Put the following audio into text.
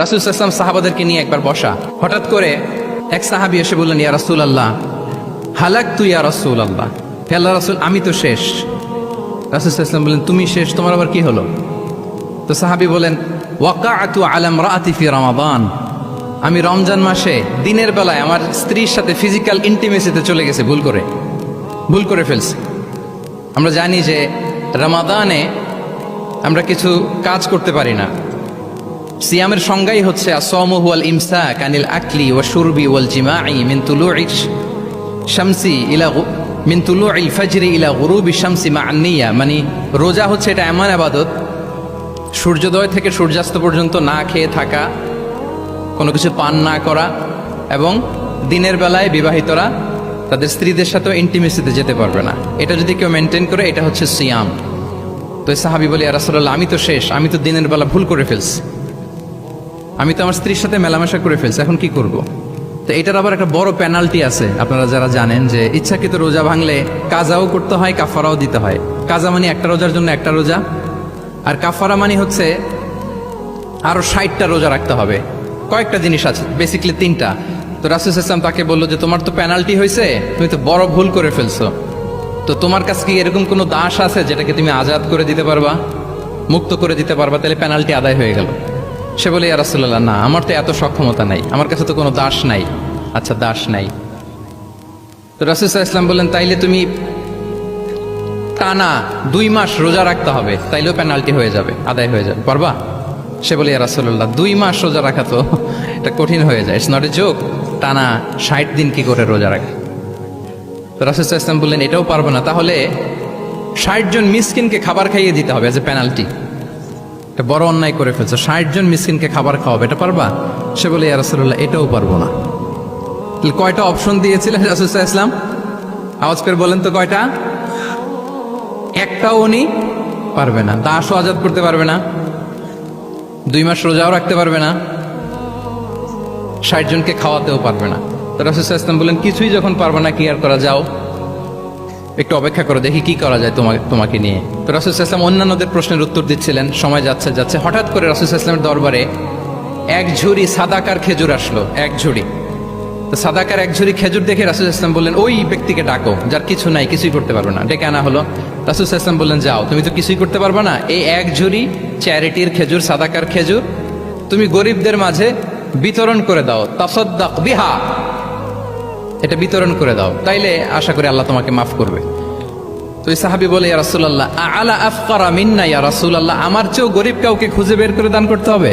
রাসূল সাল্লাল্লাহু আলাইহি ওয়াসাল্লাম সাহাবাদেরকে নিয়ে একবার বসা, হঠাৎ করে এক সাহাবী এসে বললেন, ইয়া রাসূলুল্লাহ হালাকতু ইয়া রাসূলুল্লাহ, হে আল্লাহর রাসূল আমি তো শেষ। রাসূল সাল্লাল্লাহু আলাইহি ওয়াসাল্লাম বললেন, তুমি শেষ, তোমার আবার কি হলো? তো সাহাবী বলেন, ওয়াকাআতু আলা ইমরাআতি ফি রমাদান, আমি রমজান মাসে দিনের বেলায় আমার স্ত্রীর সাথে ফিজিক্যাল ইন্টিমেসিতে চলে গেছে, ভুল করে ফেলছি। আমরা জানি যে রমাদানে আমরা কিছু কাজ করতে পারি না। সিয়ামের সংজ্ঞাই হচ্ছে আসওমু হুয়াল ইমসাক আনিল আকলি ওয়া শুরবি ওয়াল জিমাই মিন তুলুইশ শামসি ইলা মিন তুলুইল ফাজরি ইলা গুরুবি শামসি মা'আন নিয়া, মানে রোজা হচ্ছে এটা এমন ইবাদত, সূর্যোদয় থেকে সূর্যাস্ত পর্যন্ত না খেয়ে থাকা, কোনো কিছু পান না করা, এবং দিনের বেলায় বিবাহিতরা তাদের স্ত্রীদের সাথেও ইন্টিমেসিতে যেতে পারবে না। এটা যদি কেউ মেনটেন করে, এটা হচ্ছে সিয়াম। তো সাহাবী বলে, ইয়া রাসূলুল্লাহ আমি তো শেষ, আমি তো দিনের বেলা ভুল করে ফেলছি, আমি তো আমার স্ত্রীর সাথে মেলামেশা করে ফেলছি, এখন কি করব? তো এটার আবার একটা বড় পেনাল্টি আছে। আপনারা যারা জানেন যে ইচ্ছাকৃত রোজা ভাঙলে কাজাও করতে হয়, কাফারাও দিতে হয়। কাজা মানে একটা রোজার জন্য একটা রোজা, আর কাফারা মানে হচ্ছে আরো 60টা রোজা রাখতে হবে। কয়েকটা জিনিস আছে, বেসিক্যালি 3টা। তো রাসূল সাল্লাল্লাহু আলাইহি ওয়াসাল্লাম তাকে বললো যে তোমার তো পেনাল্টি হয়েছে, তুমি তো বড় ভুল করে ফেলছো, তো তোমার কাছে কি এরকম কোনো দাস আছে যেটাকে তুমি আজাদ করে দিতে পারবা, মুক্ত করে দিতে পারবা, তাহলে পেনাল্টি আদায় হয়ে গেল। সে বলে, ইয়া রাসূলুল্লাহ না, আমার তো এত সক্ষমতা নাই, আমার কাছে তো কোনো দাস নাই। আচ্ছা দাস নাই, তো রাসূল সাল্লাল্লাহু আলাইহি ওয়াসাল্লাম বললেন তাইলে তুমি টানা 2 মাস রোজা রাখতে হবে, তাইলেও পেনাল্টি হয়ে যাবে, আদায় হয়ে যাবে, পারবা? সে বলে, ইয়া রাসূলুল্লাহ 2 মাস রোজা রাখা তো এটা কঠিন হয়ে যায়, ইটস নট এ জোক, টানা 60 দিন কি করে রোজা রাখে? তো রাসূল সাল্লাল্লাহু আলাইহি ওয়াসাল্লাম বললেন এটাও পারবো না, তাহলে 60 জন মিসকিনকে খাবার খাইয়ে দিতে হবে এজ এ পেনাল্টি। এটা বড় অন্যায় করে ফেলছো, 60 জন মিসকিনকে খাবার খাওয়াবে, এটা পারবা? সে বলে, ইয়া রাসূলুল্লাহ এটাও পারবো না। তাহলে কয়টা অপশন দিয়েছিলেন রাসূল সাল্লাল্লাহু আলাইহি ওয়াসাল্লাম? আওয়াজ করে বলেন তো কয়টা? একটাও উনি পারবে না। দাসও আজাদ করতে পারবে না, 2 মাস রোজাও রাখতে পারবে না, 60 জনকে খাওয়াতেও পারবে না। তো রাসূল সাল্লাল্লাহু আলাইহি ওয়াসাল্লাম বললেন কিছুই যখন পারবে না, কি আর করা, যাও একটু অপেক্ষা করো, দেখি কি করা যায় তোমাকে নিয়ে। তো রাসূল সাল্লাল্লাহু আলাইহি ওয়াসাল্লাম অন্যান্যদের প্রশ্নের উত্তর দিচ্ছিলেন, সময় যাচ্ছে, হঠাৎ করে রাসূল সাল্লাল্লাহু আলাইহি ওয়াসাল্লামের দরবারে এক ঝুড়ি সাদাকার খেজুর আসলো, এক ঝুড়ি। তো সাদাকার এক ঝুড়ি খেজুর দেখে রাসূল সাল্লাল্লাহু আলাইহি ওয়াসাল্লাম বললেন, ওই ব্যক্তিকে ডাকো যার কিছু নাই, কিছুই করতে পারবে না। ডেকে আনা হলো। রাসূল সাল্লাল্লাহু আলাইহি ওয়াসাল্লাম বললেন, যাও, তুমি তো কিছুই করতে পারবে না, এই এক ঝুড়ি চ্যারিটির খেজুর, সাদাকার খেজুর তুমি গরিবদের মাঝে বিতরণ করে দাও, তাসাদ্দাক বিহা, এটা বিতরণ করে দাও, তাইলে আশা করি আল্লাহ তোমাকে মাফ করবে। তো এই সাহাবী বলে, ইয়া রাসূলুল্লাহ আলা আফকারা মিন্না ইয়া রাসূলুল্লাহ, আমার চেয়েও গরিব কাউকে খুঁজে বের করে দান করতে হবে?